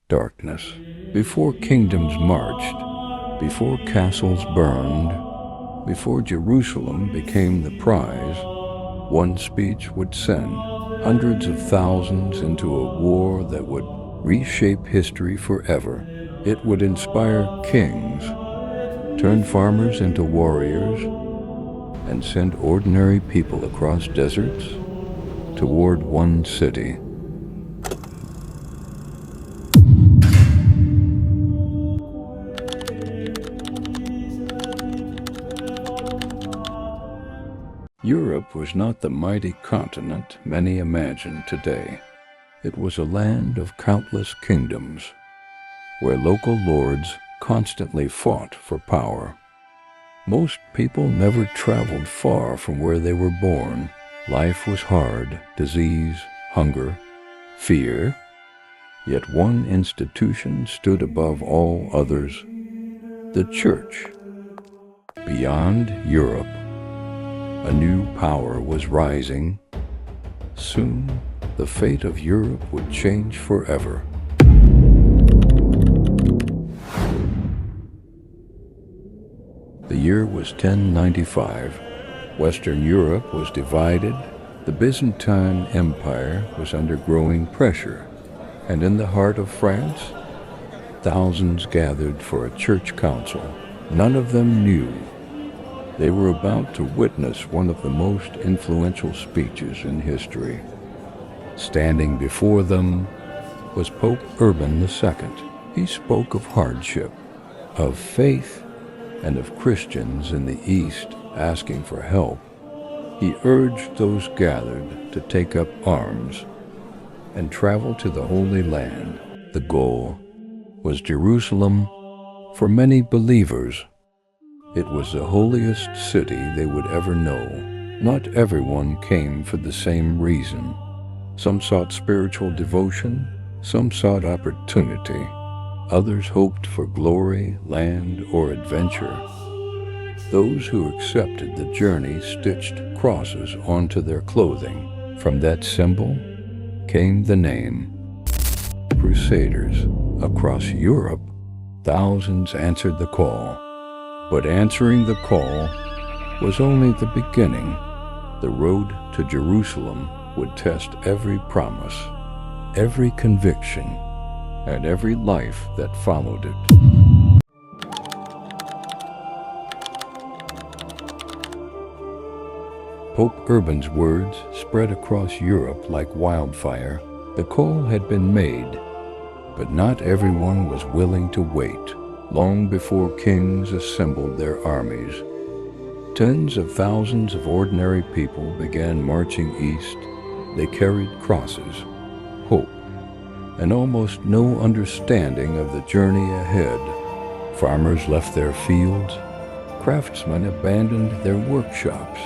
darkness. Before kingdoms marched, before castles burned, before Jerusalem became the prize, one speech would send hundreds of thousands into a war that would reshape history forever. It would inspire kings, turn farmers into warriors, and send ordinary people across deserts toward one city. Europe was not the mighty continent many imagine today. It was a land of countless kingdoms, where local lords constantly fought for power. Most people never traveled far from where they were born. Life was hard, disease, hunger, fear. Yet one institution stood above all others, the Church. Beyond Europe, a new power was rising. Soon, the fate of Europe would change forever. The year was 1095. Western Europe was divided. The Byzantine Empire was under growing pressure. And in the heart of France, thousands gathered for a church council. None of them knew they were about to witness one of the most influential speeches in history. Standing before them was Pope Urban II. He spoke of hardship, of faith, and of Christians in the East asking for help. He urged those gathered to take up arms and travel to the Holy Land. The goal was Jerusalem. For many believers, it was the holiest city they would ever know. Not everyone came for the same reason. Some sought spiritual devotion, some sought opportunity. Others hoped for glory, land, or adventure. Those who accepted the journey stitched crosses onto their clothing. From that symbol came the name Crusaders. Across Europe, thousands answered the call. But answering the call was only the beginning. The road to Jerusalem would test every promise, every conviction, and every life that followed it. Pope Urban's words spread across Europe like wildfire. The call had been made, but not everyone was willing to wait. Long before kings assembled their armies, tens of thousands of ordinary people began marching east. They carried crosses, hope, and almost no understanding of the journey ahead. Farmers left their fields. Craftsmen abandoned their workshops.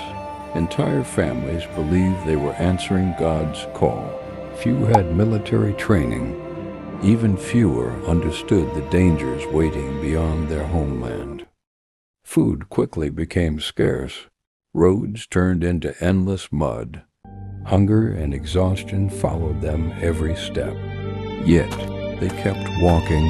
Entire families believed they were answering God's call. Few had military training. Even fewer understood the dangers waiting beyond their homeland. Food quickly became scarce. Roads turned into endless mud. Hunger and exhaustion followed them every step. Yet they kept walking.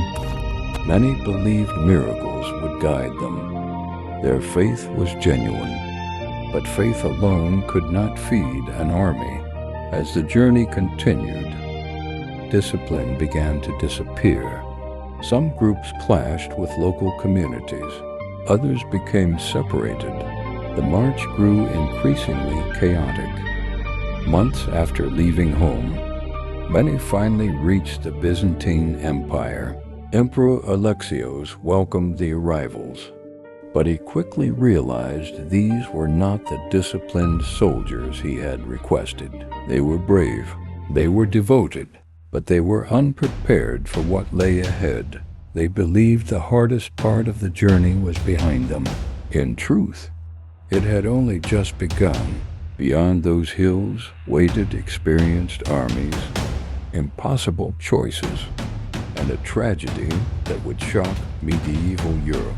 Many believed miracles would guide them. Their faith was genuine, but faith alone could not feed an army. As the journey continued, discipline began to disappear. Some groups clashed with local communities. Others became separated. The march grew increasingly chaotic. Months after leaving home, many finally reached the Byzantine Empire. Emperor Alexios welcomed the arrivals, but he quickly realized these were not the disciplined soldiers he had requested. They were brave, they were devoted, but they were unprepared for what lay ahead. They believed the hardest part of the journey was behind them. In truth, it had only just begun. Beyond those hills waited experienced armies, impossible choices, and a tragedy that would shock medieval Europe.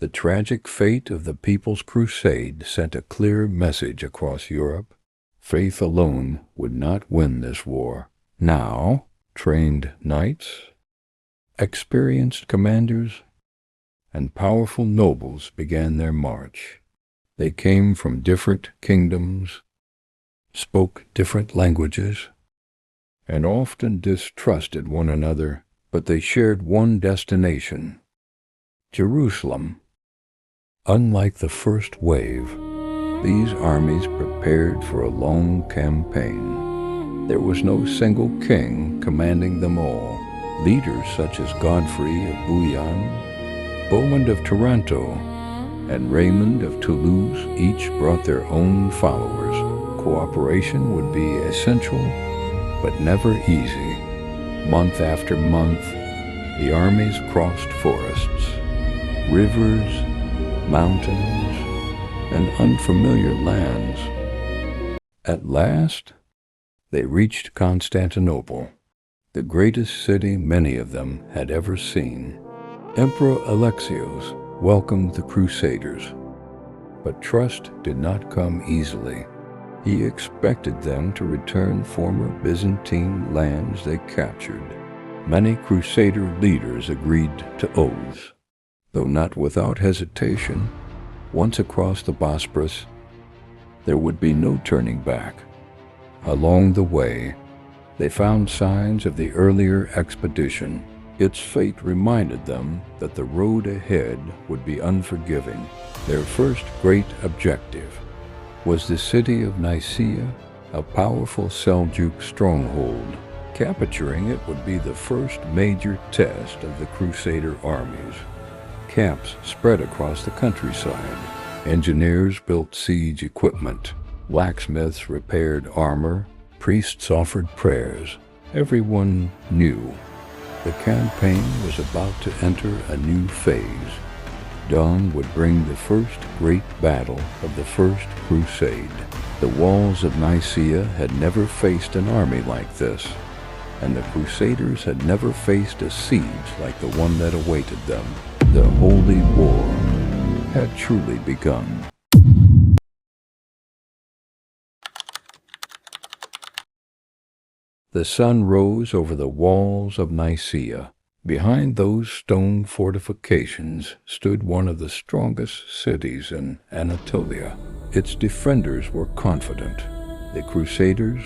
The tragic fate of the People's Crusade sent a clear message across Europe. Faith alone would not win this war. Now, trained knights, experienced commanders, and powerful nobles began their march. They came from different kingdoms, spoke different languages, and often distrusted one another, but they shared one destination: Jerusalem. Unlike the first wave, these armies prepared for a long campaign. There was no single king commanding them all. Leaders such as Godfrey of Bouillon, Bohemond of Taranto, and Raymond of Toulouse each brought their own followers. Cooperation would be essential, but never easy. Month after month, the armies crossed forests, rivers, mountains, and unfamiliar lands. At last, they reached Constantinople, the greatest city many of them had ever seen. Emperor Alexios welcomed the Crusaders, but trust did not come easily. He expected them to return former Byzantine lands they captured. Many Crusader leaders agreed to oaths, though not without hesitation. Once across the Bosporus, there would be no turning back. Along the way, they found signs of the earlier expedition. Its fate reminded them that the road ahead would be unforgiving. Their first great objective was the city of Nicaea, a powerful Seljuk stronghold. Capturing it would be the first major test of the Crusader armies. Camps spread across the countryside. Engineers built siege equipment. Blacksmiths repaired armor. Priests offered prayers. Everyone knew the campaign was about to enter a new phase. Dawn would bring the first great battle of the First Crusade. The walls of Nicaea had never faced an army like this, and the Crusaders had never faced a siege like the one that awaited them. The Holy War had truly begun. The sun rose over the walls of Nicaea. Behind those stone fortifications stood one of the strongest cities in Anatolia. Its defenders were confident. The Crusaders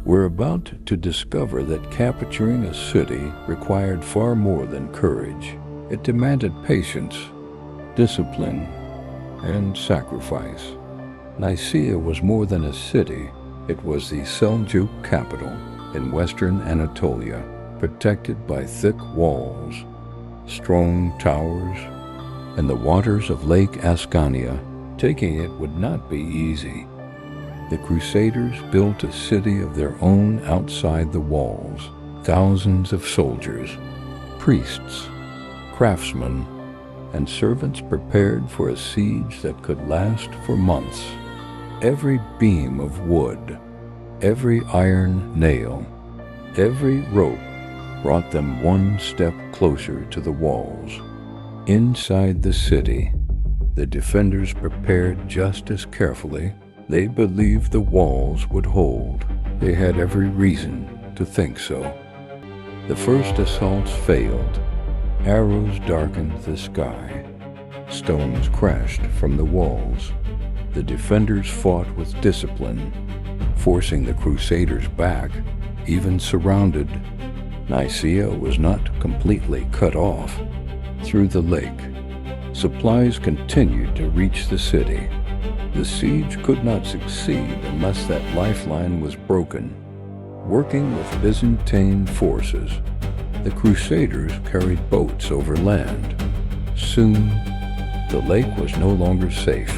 were about to discover that capturing a city required far more than courage. It demanded patience, discipline, and sacrifice. Nicaea was more than a city. It was the Seljuk capital in western Anatolia, protected by thick walls, strong towers, and the waters of Lake Ascania. Taking it would not be easy. The Crusaders built a city of their own outside the walls. Thousands of soldiers, priests, craftsmen, and servants prepared for a siege that could last for months. Every beam of wood, every iron nail, every rope brought them one step closer to the walls. Inside the city, the defenders prepared just as carefully. They believed the walls would hold. They had every reason to think so. The first assaults failed. Arrows darkened the sky. Stones crashed from the walls. The defenders fought with discipline, forcing the Crusaders back. Even surrounded, Nicaea was not completely cut off. Through the lake, supplies continued to reach the city. The siege could not succeed unless that lifeline was broken. Working with Byzantine forces, the Crusaders carried boats over land. Soon, the lake was no longer safe.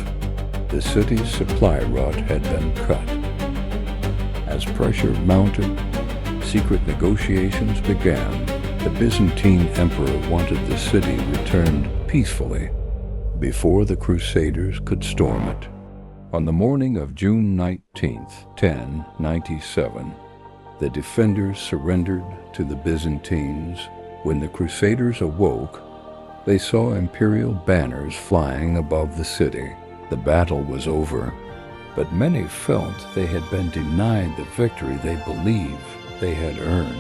The city's supply route had been cut. As pressure mounted, secret negotiations began. The Byzantine emperor wanted the city returned peacefully before the Crusaders could storm it. On the morning of June 19th, 1097, the defenders surrendered to the Byzantines. When the Crusaders awoke, they saw imperial banners flying above the city. The battle was over, but many felt they had been denied the victory they believed they had earned.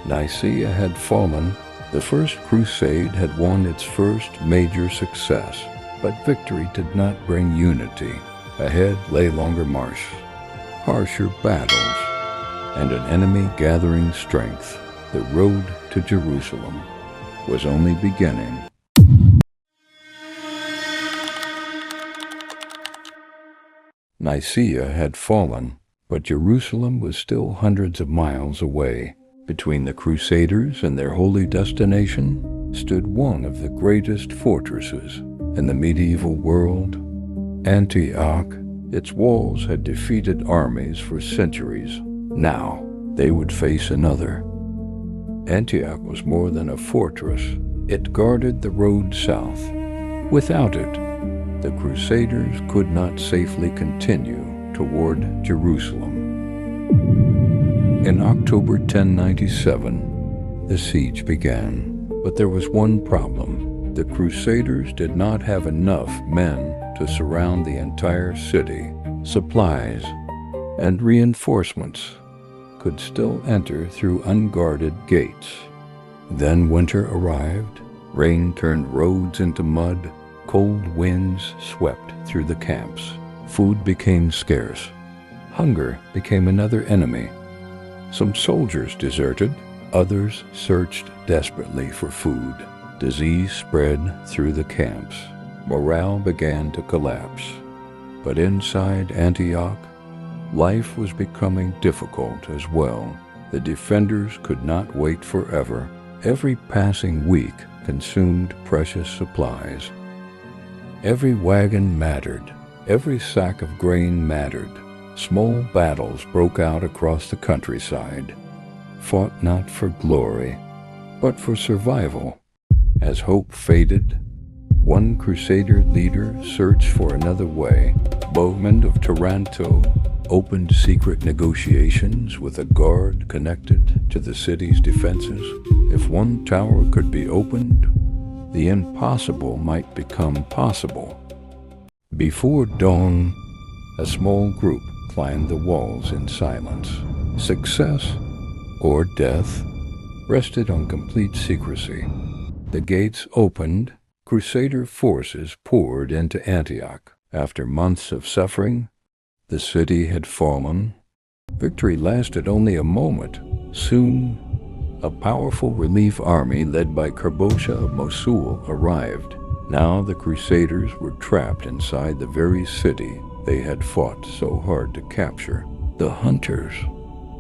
Nicaea had fallen. The First Crusade had won its first major success, but victory did not bring unity. Ahead lay longer marches, harsher battles, and an enemy gathering strength. The road to Jerusalem was only beginning. Nicaea had fallen, but Jerusalem was still hundreds of miles away. Between the Crusaders and their holy destination stood one of the greatest fortresses in the medieval world, Antioch. Its walls had defeated armies for centuries. Now they would face another. Antioch was more than a fortress. It guarded the road south. Without it, the Crusaders could not safely continue toward Jerusalem. In October 1097, the siege began, but there was one problem. The Crusaders did not have enough men to surround the entire city. Supplies and reinforcements could still enter through unguarded gates. Then winter arrived. Rain turned roads into mud. Cold winds swept through the camps. Food became scarce. Hunger became another enemy. Some soldiers deserted. Others searched desperately for food. Disease spread through the camps. Morale began to collapse. But inside Antioch, life was becoming difficult as well. The defenders could not wait forever. Every passing week consumed precious supplies. Every wagon mattered. Every sack of grain mattered. Small battles broke out across the countryside, fought not for glory, but for survival. As hope faded, one Crusader leader searched for another way. Bohemond of Taranto opened secret negotiations with a guard connected to the city's defenses. If one tower could be opened, the impossible might become possible. Before dawn, a small group climbed the walls in silence. Success or death rested on complete secrecy. The gates opened. Crusader forces poured into Antioch. After months of suffering, the city had fallen. Victory lasted only a moment. Soon, a powerful relief army led by Kerbosha of Mosul arrived. Now the Crusaders were trapped inside the very city they had fought so hard to capture. The hunters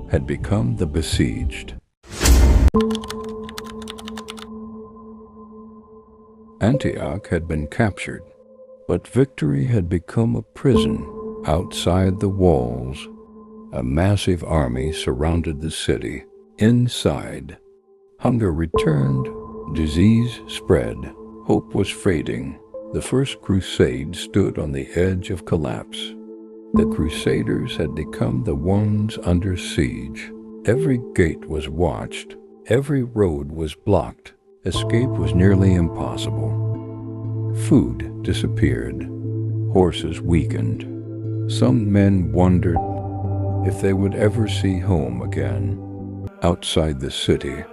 had become the besieged. Antioch had been captured, but victory had become a prison. Outside the walls, a massive army surrounded the city. Inside, hunger returned, disease spread, hope was fading. The First Crusade stood on the edge of collapse. The Crusaders had become the ones under siege. Every gate was watched. Every road was blocked. Escape was nearly impossible. Food disappeared. Horses weakened. Some men wondered if they would ever see home again. Outside the city,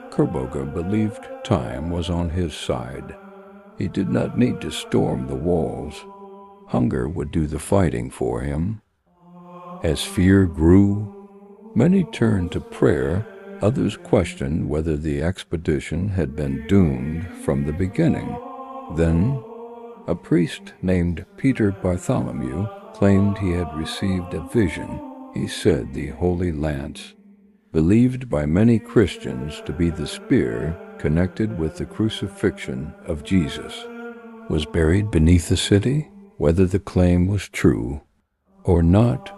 Kerbosha believed time was on his side. He did not need to storm the walls. Hunger would do the fighting for him. As fear grew, many turned to prayer. Others questioned whether the expedition had been doomed from the beginning. Then, a priest named Peter Bartholomew claimed he had received a vision. He said the Holy Lance, believed by many Christians to be the spear connected with the crucifixion of Jesus, was buried beneath the city. Whether the claim was true or not,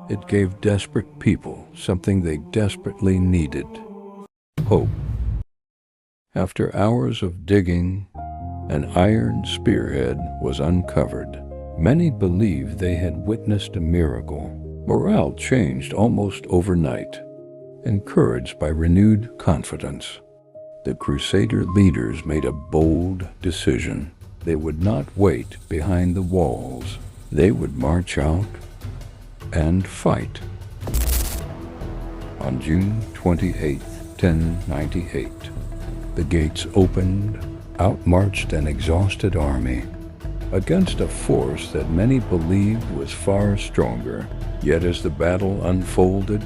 it gave desperate people something they desperately needed: hope. After hours of digging, an iron spearhead was uncovered. Many believed they had witnessed a miracle. Morale changed almost overnight. Encouraged by renewed confidence, the Crusader leaders made a bold decision. They would not wait behind the walls. They would march out and fight. On June 28, 1098, the gates opened, outmarched an exhausted army against a force that many believed was far stronger. Yet as the battle unfolded,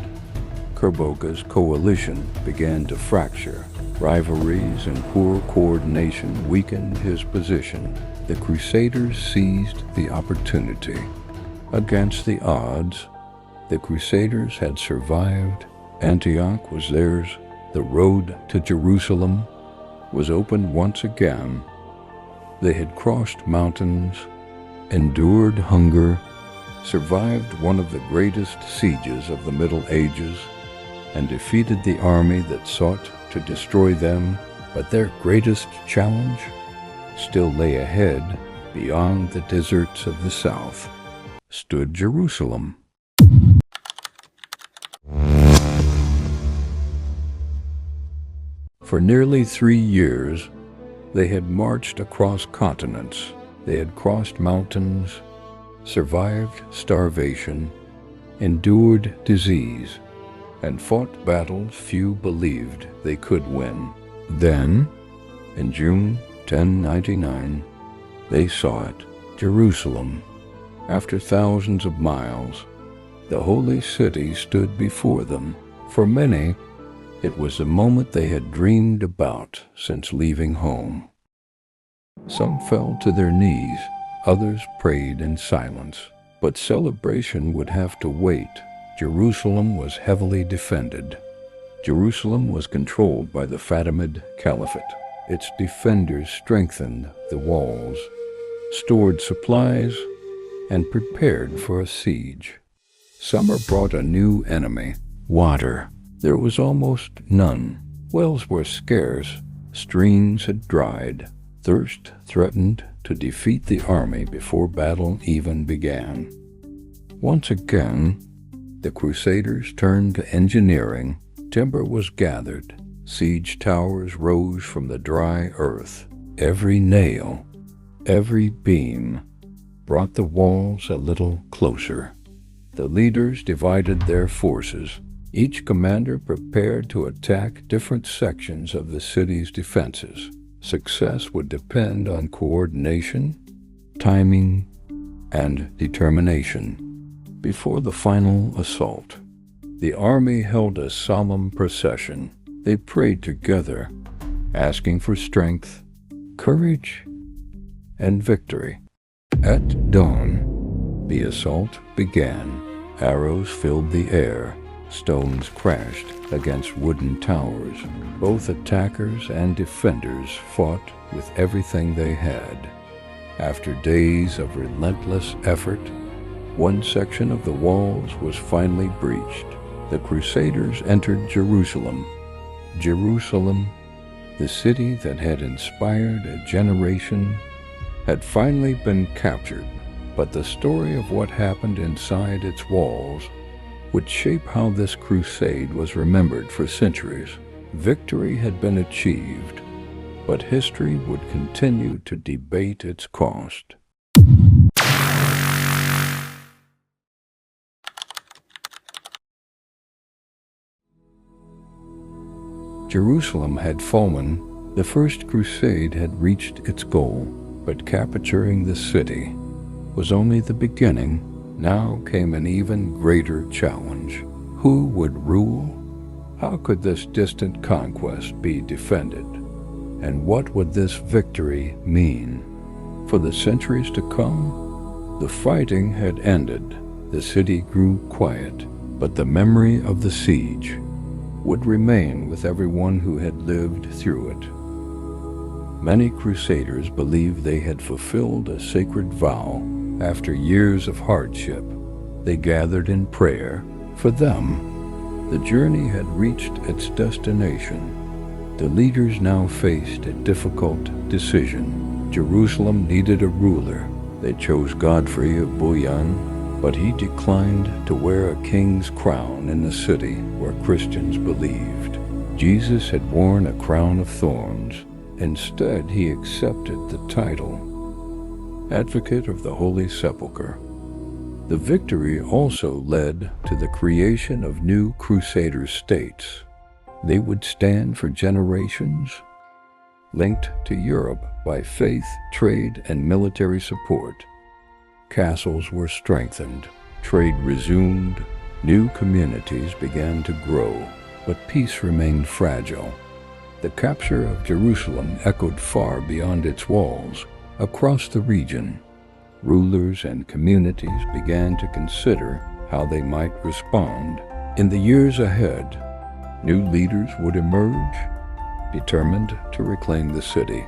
Kerboga's coalition began to fracture. Rivalries and poor coordination weakened his position. The Crusaders seized the opportunity. Against the odds, the Crusaders had survived. Antioch was theirs. The road to Jerusalem was opened once again. They had crossed mountains, endured hunger, survived one of the greatest sieges of the Middle Ages, and defeated the army that sought to destroy them. But their greatest challenge still lay ahead. Beyond the deserts of the south stood Jerusalem. For nearly 3 years, they had marched across continents. They had crossed mountains, survived starvation, endured disease, and fought battles few believed they could win. Then, in June 1099, they saw it, Jerusalem. After thousands of miles, the holy city stood before them. For many, it was the moment they had dreamed about since leaving home. Some fell to their knees, others prayed in silence. But celebration would have to wait. Jerusalem was heavily defended. Jerusalem was controlled by the Fatimid Caliphate. Its defenders strengthened the walls, stored supplies, and prepared for a siege. Summer brought a new enemy, water. There was almost none. Wells were scarce, streams had dried. Thirst threatened to defeat the army before battle even began. Once again, the Crusaders turned to engineering. Timber was gathered. Siege towers rose from the dry earth. Every nail, every beam brought the walls a little closer. The leaders divided their forces. Each commander prepared to attack different sections of the city's defenses. Success would depend on coordination, timing, and determination. Before the final assault, the army held a solemn procession. They prayed together, asking for strength, courage, and victory. At dawn, the assault began. Arrows filled the air. Stones crashed against wooden towers. Both attackers and defenders fought with everything they had. After days of relentless effort, one section of the walls was finally breached. The Crusaders entered Jerusalem. Jerusalem, the city that had inspired a generation, had finally been captured. But the story of what happened inside its walls would shape how this crusade was remembered for centuries. Victory had been achieved, but history would continue to debate its cost. Jerusalem had fallen. The First Crusade had reached its goal, but capturing the city was only the beginning. Now came an even greater challenge. Who would rule? How could this distant conquest be defended? And what would this victory mean? For the centuries to come, the fighting had ended. The city grew quiet, but the memory of the siege would remain with everyone who had lived through it. Many Crusaders believed they had fulfilled a sacred vow. After years of hardship, they gathered in prayer. For them, the journey had reached its destination. The leaders now faced a difficult decision. Jerusalem needed a ruler. They chose Godfrey of Bouillon, but he declined to wear a king's crown in the city where Christians believed. Jesus had worn a crown of thorns. Instead, he accepted the title Advocate of the Holy Sepulchre. The victory also led to the creation of new Crusader states. They would stand for generations, linked to Europe by faith, trade, and military support. Castles were strengthened, trade resumed, new communities began to grow, but peace remained fragile. The capture of Jerusalem echoed far beyond its walls. Across the region, rulers and communities began to consider how they might respond. In the years ahead, new leaders would emerge, determined to reclaim the city.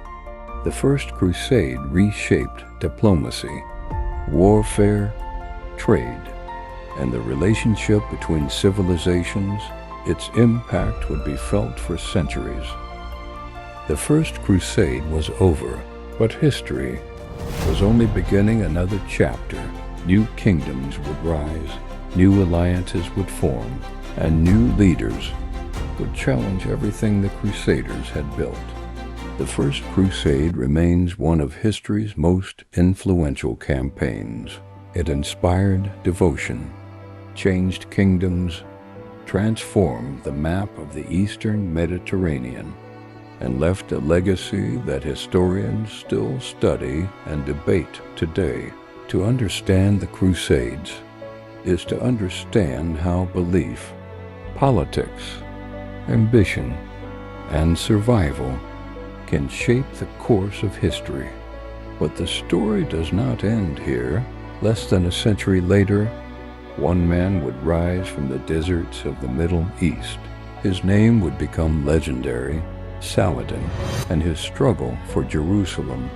The First Crusade reshaped diplomacy, warfare, trade, and the relationship between civilizations. Its impact would be felt for centuries. The First Crusade was over, but history was only beginning another chapter. New kingdoms would rise, new alliances would form, and new leaders would challenge everything the Crusaders had built. The First Crusade remains one of history's most influential campaigns. It inspired devotion, changed kingdoms, transformed the map of the Eastern Mediterranean, and left a legacy that historians still study and debate today. To understand the Crusades is to understand how belief, politics, ambition, and survival can shape the course of history. But the story does not end here. Less than a century later, one man would rise from the deserts of the Middle East. His name would become legendary, Saladin, and his struggle for Jerusalem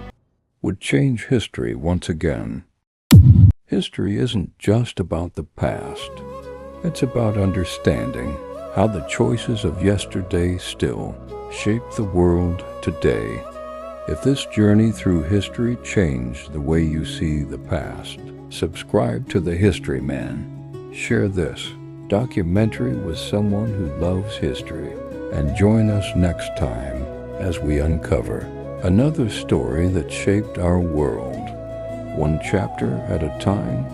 would change history once again. History isn't just about the past. It's about understanding how the choices of yesterday still shape the world today. If this journey through history changed the way you see the past, subscribe to The History Man. Share this documentary with someone who loves history, and join us next time as we uncover another story that shaped our world, one chapter at a time.